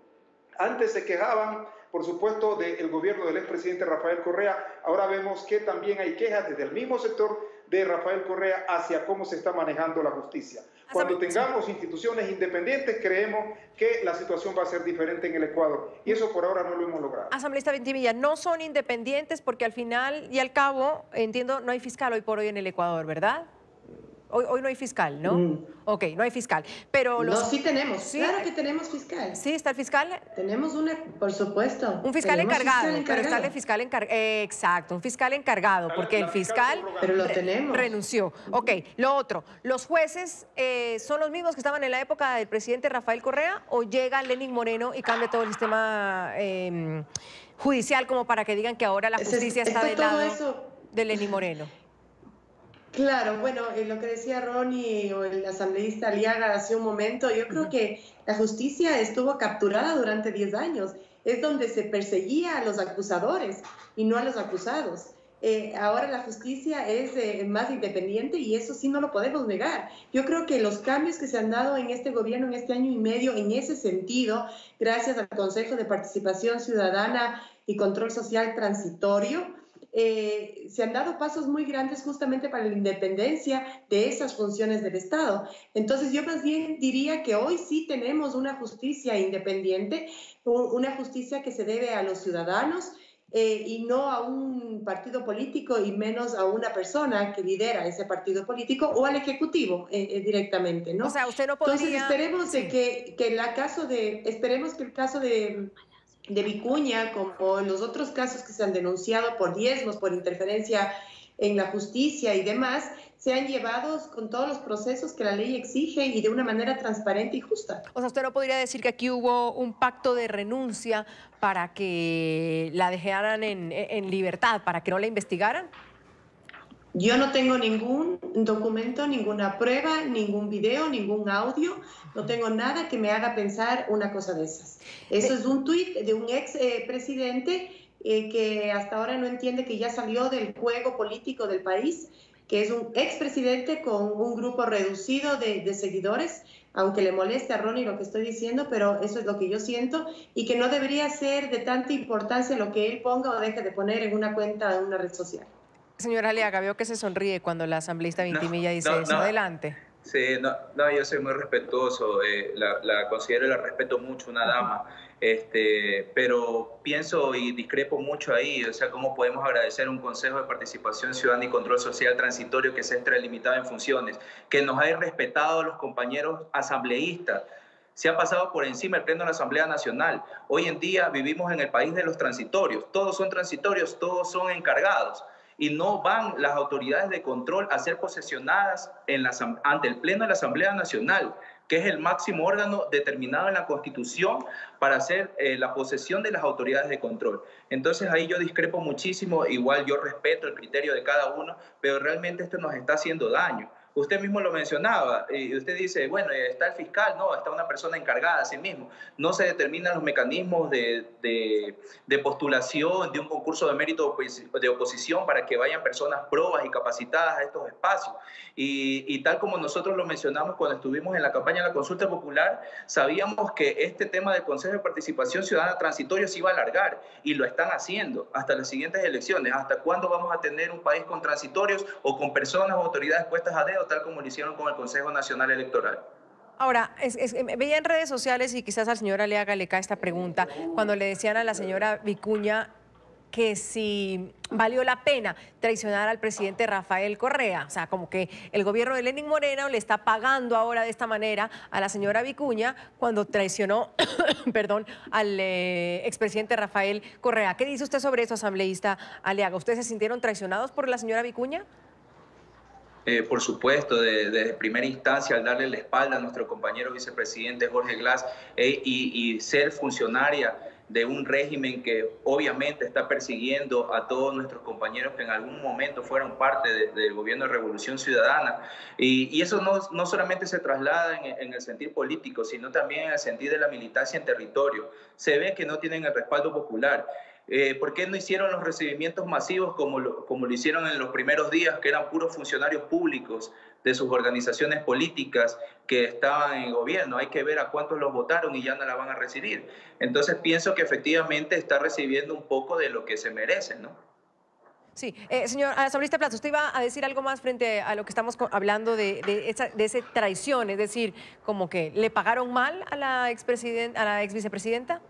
Antes se quejaban, por supuesto, del gobierno del expresidente Rafael Correa. Ahora vemos que también hay quejas desde el mismo sector de Rafael Correa hacia cómo se está manejando la justicia. Cuando tengamos instituciones independientes, creemos que la situación va a ser diferente en el Ecuador. Y eso por ahora no lo hemos logrado. Asambleísta Ventimilla, no son independientes porque al final y al cabo, entiendo, no hay fiscal hoy por hoy en el Ecuador, ¿verdad? Hoy no hay fiscal, ¿no? Ok, no hay fiscal. Pero no, sí tenemos. ¿Sí? Claro que tenemos fiscal. ¿Sí está el fiscal? Tenemos por supuesto. Un fiscal encargado, pero está el fiscal encargado. Exacto, un fiscal encargado, porque el fiscal pero lo tenemos. Renunció. Ok, lo otro, ¿los jueces son los mismos que estaban en la época del presidente Rafael Correa o llega Lenín Moreno y cambia todo el sistema judicial como para que digan que ahora la justicia está del lado de Lenín Moreno? Claro, bueno, lo que decía Ronnie o el asambleísta Aliaga hace un momento, yo creo que la justicia estuvo capturada durante 10 años. Es donde se perseguía a los acusadores y no a los acusados. Ahora la justicia es más independiente y eso sí no lo podemos negar. Yo creo que los cambios que se han dado en este gobierno en este año y medio en ese sentido, gracias al Consejo de Participación Ciudadana y Control Social Transitorio, se han dado pasos muy grandes justamente para la independencia de esas funciones del Estado. Entonces yo más bien diría que hoy sí tenemos una justicia independiente, una justicia que se debe a los ciudadanos y no a un partido político y menos a una persona que lidera ese partido político o al Ejecutivo directamente, ¿no? O sea, usted no podría... Entonces esperemos esperemos que el caso de Vicuña, como los otros casos que se han denunciado por diezmos, por interferencia en la justicia y demás, sean llevados con todos los procesos que la ley exige y de una manera transparente y justa. O sea, ¿usted no podría decir que aquí hubo un pacto de renuncia para que la dejaran en libertad, para que no la investigaran? Yo no tengo ningún documento, ninguna prueba, ningún video, ningún audio. No tengo nada que me haga pensar una cosa de esas. Eso es un tuit de un ex presidente que hasta ahora no entiende que ya salió del juego político del país, que es un ex presidente con un grupo reducido de seguidores, aunque le moleste a Ronnie lo que estoy diciendo, pero eso es lo que yo siento, y que no debería ser de tanta importancia lo que él ponga o deje de poner en una cuenta de una red social. Señora Aliaga, veo que se sonríe cuando la asambleísta Ventimilla dice eso. Adelante. Sí, yo soy muy respetuoso, la considero y la respeto mucho, una dama, pero pienso y discrepo mucho ahí, o sea, cómo podemos agradecer un Consejo de Participación Ciudadana y Control Social Transitorio que sea extralimitado en funciones, que nos haya respetado a los compañeros asambleístas. Se ha pasado por encima el Pleno de la Asamblea Nacional. Hoy en día vivimos en el país de los transitorios, todos son transitorios, todos son encargados. y no van las autoridades de control a ser posesionadas ante el Pleno de la Asamblea Nacional, que es el máximo órgano determinado en la Constitución para hacer la posesión de las autoridades de control. Entonces ahí yo discrepo muchísimo, igual yo respeto el criterio de cada uno, pero realmente esto nos está haciendo daño. Usted mismo lo mencionaba, y usted dice, bueno, está el fiscal, no, está una persona encargada a sí mismo. No se determinan los mecanismos de postulación de un concurso de mérito de oposición para que vayan personas probas y capacitadas a estos espacios. Y tal como nosotros lo mencionamos cuando estuvimos en la campaña de la consulta popular, sabíamos que este tema del Consejo de Participación Ciudadana Transitorio se iba a alargar, y lo están haciendo hasta las siguientes elecciones. ¿Hasta cuándo vamos a tener un país con transitorios o con personas o autoridades puestas a dedo, tal como lo hicieron con el Consejo Nacional Electoral? Ahora, veía en redes sociales, y quizás al señor Aliaga le cae esta pregunta, cuando le decían a la señora Vicuña que si valió la pena traicionar al presidente Rafael Correa. O sea, como que el gobierno de Lenín Moreno le está pagando ahora de esta manera a la señora Vicuña cuando traicionó perdón, al expresidente Rafael Correa. ¿Qué dice usted sobre eso, asambleísta Aliaga? ¿Ustedes se sintieron traicionados por la señora Vicuña? Por supuesto, desde primera instancia, al darle la espalda a nuestro compañero vicepresidente Jorge Glass y ser funcionaria de un régimen que obviamente está persiguiendo a todos nuestros compañeros que en algún momento fueron parte del gobierno de Revolución Ciudadana. Y eso no solamente se traslada en el sentido político, sino también en el sentido de la militancia en territorio. Se ve que no tienen el respaldo popular. ¿Por qué no hicieron los recibimientos masivos como lo hicieron en los primeros días, que eran puros funcionarios públicos de sus organizaciones políticas que estaban en el gobierno? Hay que ver a cuántos los votaron y ya no la van a recibir. Entonces pienso que efectivamente está recibiendo un poco de lo que se merece, ¿no? Sí, señor asambleísta Plaza, usted iba a decir algo más frente a lo que estamos hablando de esa traición, es decir, como que le pagaron mal a la ex vicepresidenta.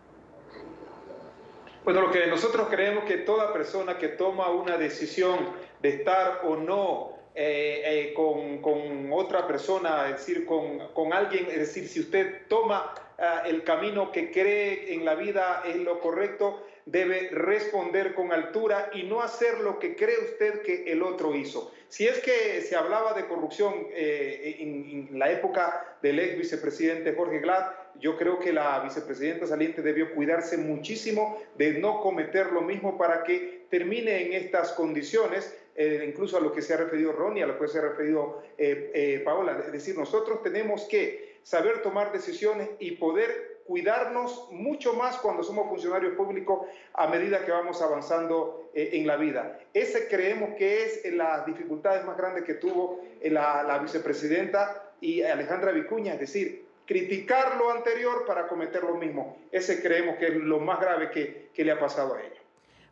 Bueno, lo que nosotros creemos que toda persona que toma una decisión de estar o no con otra persona, es decir, con alguien, es decir, si usted toma el camino que cree en la vida es lo correcto, debe responder con altura y no hacer lo que cree usted que el otro hizo. Si es que se hablaba de corrupción en la época del ex vicepresidente Jorge Glass, yo creo que la vicepresidenta saliente debió cuidarse muchísimo de no cometer lo mismo para que termine en estas condiciones, incluso a lo que se ha referido Ronnie, a lo que se ha referido Paola. Es decir, nosotros tenemos que saber tomar decisiones y poder cuidarnos mucho más cuando somos funcionarios públicos a medida que vamos avanzando en la vida. Ese creemos que es las dificultades más grandes que tuvo la vicepresidenta y Alejandra Vicuña, es decir, criticar lo anterior para cometer lo mismo. Ese creemos que es lo más grave que le ha pasado a ella.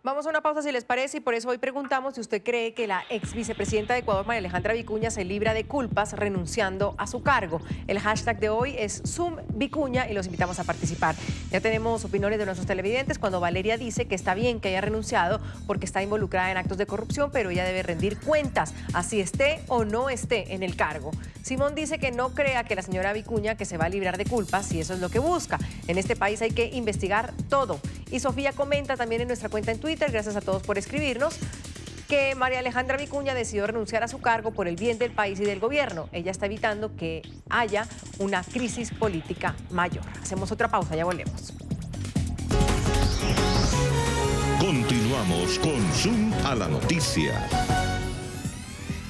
Vamos a una pausa si les parece, y por eso hoy preguntamos si usted cree que la ex vicepresidenta de Ecuador, María Alejandra Vicuña, se libra de culpas renunciando a su cargo. El hashtag de hoy es #ZoomVicuña y los invitamos a participar. Ya tenemos opiniones de nuestros televidentes cuando Valeria dice que está bien que haya renunciado porque está involucrada en actos de corrupción, pero ella debe rendir cuentas, así esté o no esté en el cargo. Simón dice que no crea que la señora Vicuña que se va a librar de culpas si eso es lo que busca. En este país hay que investigar todo. Y Sofía comenta también en nuestra cuenta en Twitter, gracias a todos por escribirnos, que María Alejandra Vicuña decidió renunciar a su cargo por el bien del país y del gobierno. Ella está evitando que haya una crisis política mayor. Hacemos otra pausa, ya volvemos. Continuamos con Zoom a la noticia.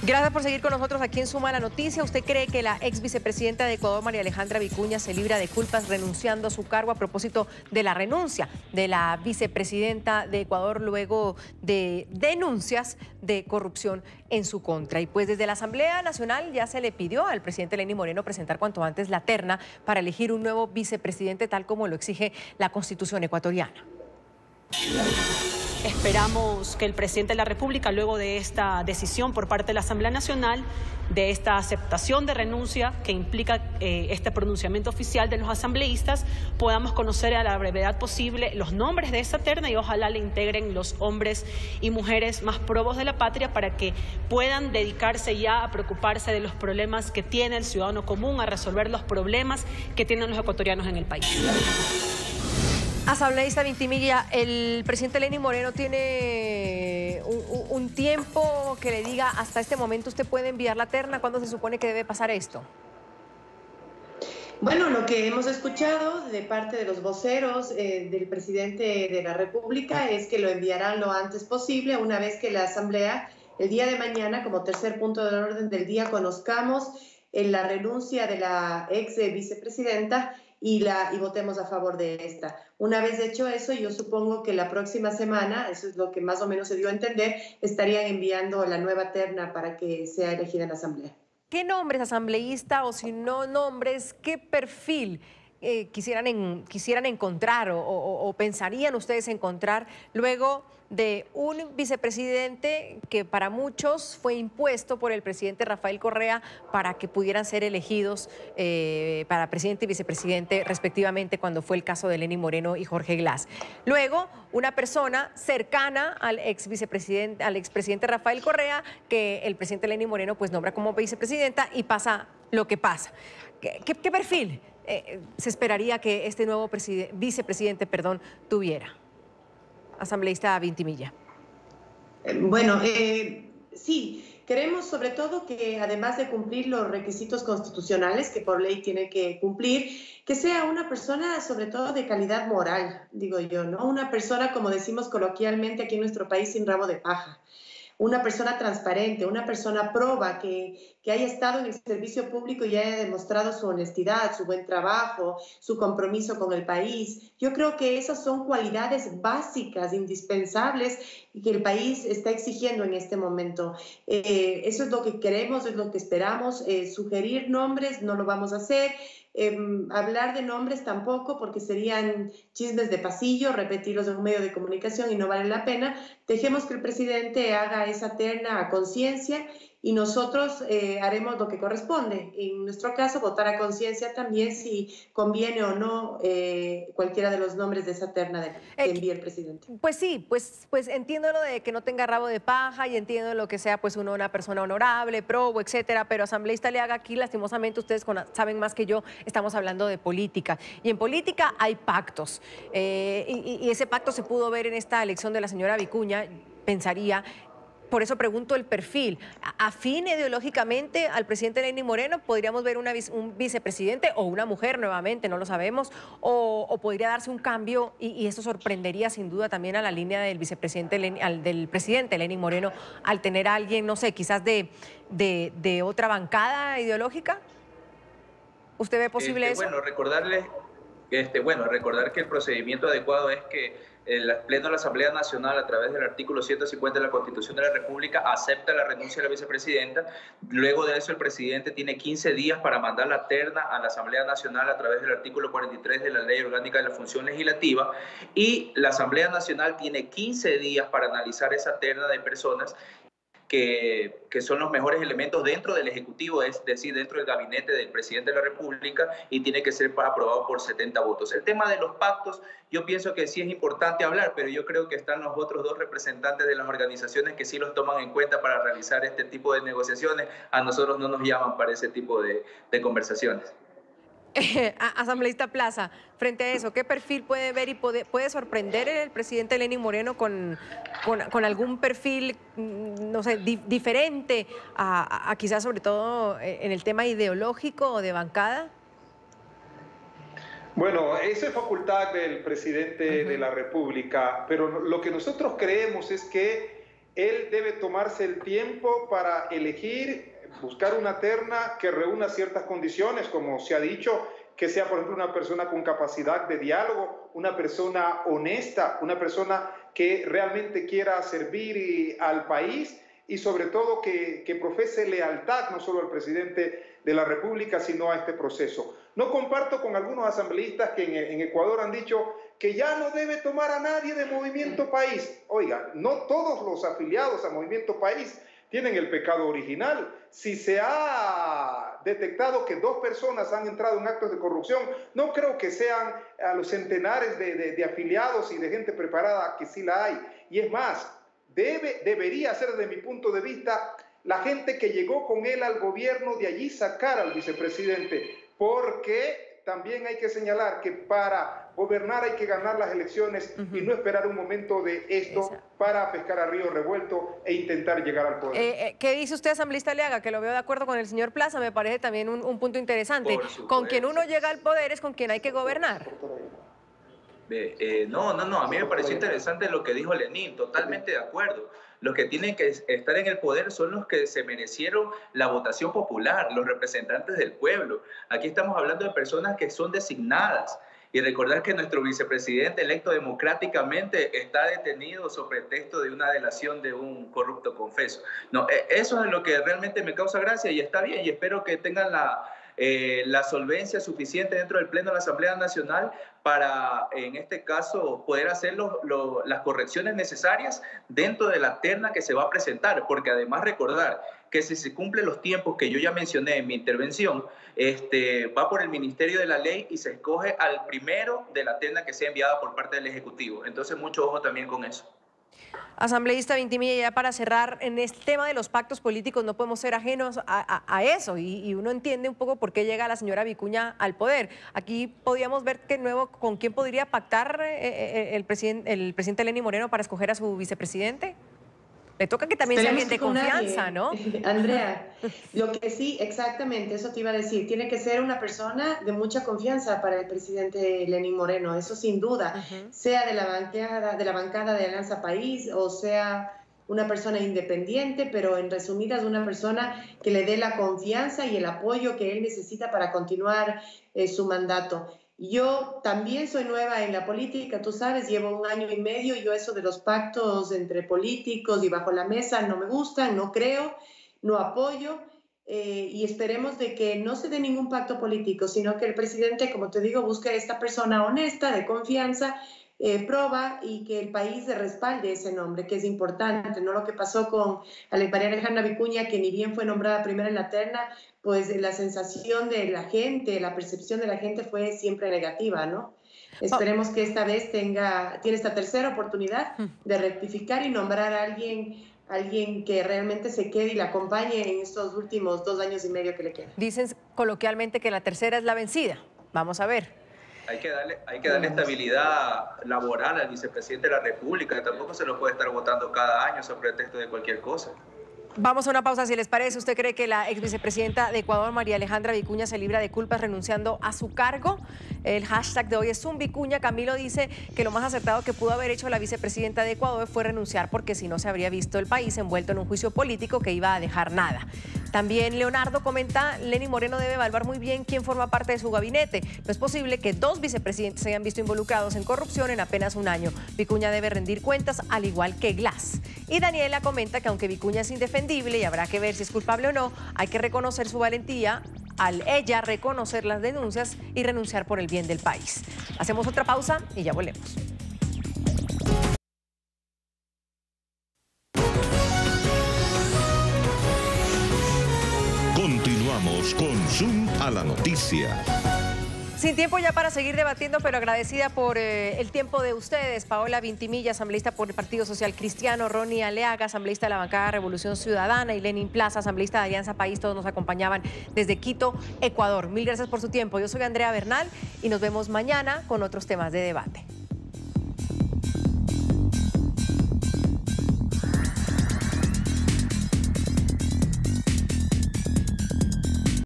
Gracias por seguir con nosotros aquí en Suma la Noticia. ¿Usted cree que la ex vicepresidenta de Ecuador, María Alejandra Vicuña, se libra de culpas renunciando a su cargo a propósito de la renuncia de la vicepresidenta de Ecuador luego de denuncias de corrupción en su contra? Y pues desde la Asamblea Nacional ya se le pidió al presidente Lenín Moreno presentar cuanto antes la terna para elegir un nuevo vicepresidente, tal como lo exige la Constitución ecuatoriana. Esperamos que el presidente de la República, luego de esta decisión por parte de la Asamblea Nacional, de esta aceptación de renuncia que implica este pronunciamiento oficial de los asambleístas, podamos conocer a la brevedad posible los nombres de esa terna y ojalá le integren los hombres y mujeres más probos de la patria para que puedan dedicarse ya a preocuparse de los problemas que tiene el ciudadano común, a resolver los problemas que tienen los ecuatorianos en el país. Asambleísta Vintimilla, el presidente Lenín Moreno tiene un tiempo que le diga hasta este momento usted puede enviar la terna? ¿Cuándo se supone que debe pasar esto? Bueno, lo que hemos escuchado de parte de los voceros del presidente de la República es que lo enviarán lo antes posible, una vez que la Asamblea, el día de mañana, como tercer punto del orden del día, conozcamos la renuncia de la ex vicepresidenta y votemos a favor de esta. Una vez hecho eso, yo supongo que la próxima semana, eso es lo que más o menos se dio a entender, estarían enviando la nueva terna para que sea elegida en la Asamblea. ¿Qué nombres asambleísta o si no nombres, qué perfil quisieran encontrar o pensarían ustedes encontrar luego de un vicepresidente que para muchos fue impuesto por el presidente Rafael Correa para que pudieran ser elegidos para presidente y vicepresidente respectivamente cuando fue el caso de Lenín Moreno y Jorge Glass? Luego, una persona cercana al expresidente Rafael Correa que el presidente Lenín Moreno pues nombra como vicepresidenta y pasa lo que pasa. ¿Qué perfil se esperaría que este nuevo vicepresidente tuviera? Asambleísta Vintimilla. Bueno, sí, queremos sobre todo que además de cumplir los requisitos constitucionales que por ley tiene que cumplir, que sea una persona sobre todo de calidad moral, digo yo, ¿no? Una persona, como decimos coloquialmente aquí en nuestro país, sin rabo de paja. Una persona transparente, una persona proba que haya estado en el servicio público y haya demostrado su honestidad, su buen trabajo, su compromiso con el país. Yo creo que esas son cualidades básicas, indispensables y que el país está exigiendo en este momento. Eso es lo que queremos, es lo que esperamos. Sugerir nombres no lo vamos a hacer. Hablar de nombres tampoco, porque serían chismes de pasillo, repetirlos en un medio de comunicación y no vale la pena. Dejemos que el presidente haga esa terna a conciencia y nosotros haremos lo que corresponde. En nuestro caso, votar a conciencia también si conviene o no cualquiera de los nombres de esa terna que envíe el presidente. Pues sí, pues entiendo lo de que no tenga rabo de paja y entiendo lo que sea pues una persona honorable, probo, etcétera, pero asambleísta Leaga, aquí lastimosamente ustedes saben más que yo, estamos hablando de política y en política hay pactos y ese pacto se pudo ver en esta elección de la señora Vicuña, pensaría. Por eso pregunto el perfil. ¿Afín ideológicamente al presidente Lenín Moreno? ¿Podríamos ver un vicepresidente o una mujer nuevamente? No lo sabemos. ¿O podría darse un cambio y esto sorprendería sin duda también a la línea del vicepresidente, del presidente Lenín Moreno al tener a alguien, no sé, quizás de otra bancada ideológica? ¿Usted ve posible eso? Bueno, recordar que el procedimiento adecuado es que el Pleno de la Asamblea Nacional, a través del artículo 150 de la Constitución de la República, acepta la renuncia de la vicepresidenta. Luego de eso, el presidente tiene 15 días para mandar la terna a la Asamblea Nacional a través del artículo 43 de la Ley Orgánica de la Función Legislativa. Y la Asamblea Nacional tiene 15 días para analizar esa terna de personas que son los mejores elementos dentro del Ejecutivo, es decir, dentro del gabinete del presidente de la República, y tiene que ser aprobado por 70 votos. El tema de los pactos, yo pienso que sí es importante hablar, pero yo creo que están los otros dos representantes de las organizaciones que sí los toman en cuenta para realizar este tipo de negociaciones. A nosotros no nos llaman para ese tipo de conversaciones. Asambleísta Plaza, frente a eso, ¿qué perfil puede ver y puede sorprender el presidente Lenín Moreno con algún perfil, no sé, diferente a quizás sobre todo en el tema ideológico o de bancada? Bueno, eso es facultad del presidente de la República, pero lo que nosotros creemos es que él debe tomarse el tiempo para elegir, buscar una terna que reúna ciertas condiciones, como se ha dicho, que sea, por ejemplo, una persona con capacidad de diálogo, una persona honesta, una persona que realmente quiera servir al país y sobre todo que profese lealtad no solo al presidente de la República, sino a este proceso. No comparto con algunos asambleístas que en Ecuador han dicho que ya no debe tomar a nadie de Movimiento País. Oiga, no todos los afiliados a Movimiento País tienen el pecado original. Si se ha detectado que 2 personas han entrado en actos de corrupción, no creo que sean a los centenares de afiliados y de gente preparada que sí la hay. Y es más, debería ser, desde mi punto de vista, la gente que llegó con él al gobierno, de allí sacar al vicepresidente, porque también hay que señalar que para gobernar hay que ganar las elecciones y no esperar un momento de esto para pescar a río revuelto e intentar llegar al poder. ¿Qué dice usted, asambleísta Aliaga? Que lo veo de acuerdo con el señor Plaza, me parece también un punto interesante. Con quien uno llega al poder es con quien hay que gobernar. No, a mí me pareció interesante lo que dijo Lenín, totalmente de acuerdo. Los que tienen que estar en el poder son los que se merecieron la votación popular, los representantes del pueblo. Aquí estamos hablando de personas que son designadas. Y recordar que nuestro vicepresidente electo democráticamente está detenido sobre pretexto de una delación de un corrupto confeso. No, eso es lo que realmente me causa gracia y está bien, y espero que tengan la solvencia suficiente dentro del Pleno de la Asamblea Nacional para, en este caso, poder hacer las correcciones necesarias dentro de la terna que se va a presentar, porque además recordar que si se cumplen los tiempos que yo ya mencioné en mi intervención, va por el Ministerio de la Ley y se escoge al primero de la terna que sea enviada por parte del Ejecutivo. Entonces, mucho ojo también con eso. Asambleísta Vintimilla, ya para cerrar, en este tema de los pactos políticos no podemos ser ajenos a eso y uno entiende un poco por qué llega la señora Vicuña al poder. Aquí podíamos ver que nuevo con quién podría pactar el presidente Lenín Moreno para escoger a su vicepresidente. Le toca que también sea alguien de confianza, ¿no? Andrea, lo que sí, exactamente, eso te iba a decir. Tiene que ser una persona de mucha confianza para el presidente Lenín Moreno, eso sin duda. Sea de la bancada de Alianza País o sea una persona independiente, pero en resumidas, una persona que le dé la confianza y el apoyo que él necesita para continuar su mandato. Yo también soy nueva en la política, tú sabes, llevo 1 año y medio, yo eso de los pactos entre políticos y bajo la mesa no me gustan, no creo, no apoyo y esperemos de que no se dé ningún pacto político, sino que el presidente, como te digo, busque a esta persona honesta, de confianza, proba y que el país respalde ese nombre, que es importante, no lo que pasó con María Alejandra Vicuña, que ni bien fue nombrada primera en la terna, pues la sensación de la gente, la percepción de la gente fue siempre negativa, ¿no? Esperemos que esta vez tiene esta tercera oportunidad de rectificar y nombrar a alguien que realmente se quede y la acompañe en estos últimos 2 años y medio que le quedan. Dicen coloquialmente que la tercera es la vencida. Vamos a ver. Hay que darle estabilidad laboral al vicepresidente de la República. Tampoco se lo puede estar votando cada año sobre pretexto de cualquier cosa. Vamos a una pausa, si les parece. ¿Usted cree que la ex vicepresidenta de Ecuador, María Alejandra Vicuña, se libra de culpas renunciando a su cargo? El hashtag de hoy es #Vicuña. Camilo dice que lo más acertado que pudo haber hecho la vicepresidenta de Ecuador fue renunciar, porque si no se habría visto el país envuelto en un juicio político que iba a dejar nada. También Leonardo comenta: Lenín Moreno debe evaluar muy bien quién forma parte de su gabinete. No es posible que 2 vicepresidentes se hayan visto involucrados en corrupción en apenas 1 año. Vicuña debe rendir cuentas, al igual que Glass. Y Daniela comenta que aunque Vicuña es indefendible y habrá que ver si es culpable o no, hay que reconocer su valentía al ella reconocer las denuncias y renunciar por el bien del país. Hacemos otra pausa y ya volvemos. Continuamos con Zoom a la noticia. Sin tiempo ya para seguir debatiendo, pero agradecida por el tiempo de ustedes. Paola Vintimilla, asambleísta por el Partido Social Cristiano; Ronnie Aliaga, asambleísta de la bancada Revolución Ciudadana; y Lenín Plaza, asambleísta de Alianza País. Todos nos acompañaban desde Quito, Ecuador. Mil gracias por su tiempo. Yo soy Andrea Bernal y nos vemos mañana con otros temas de debate.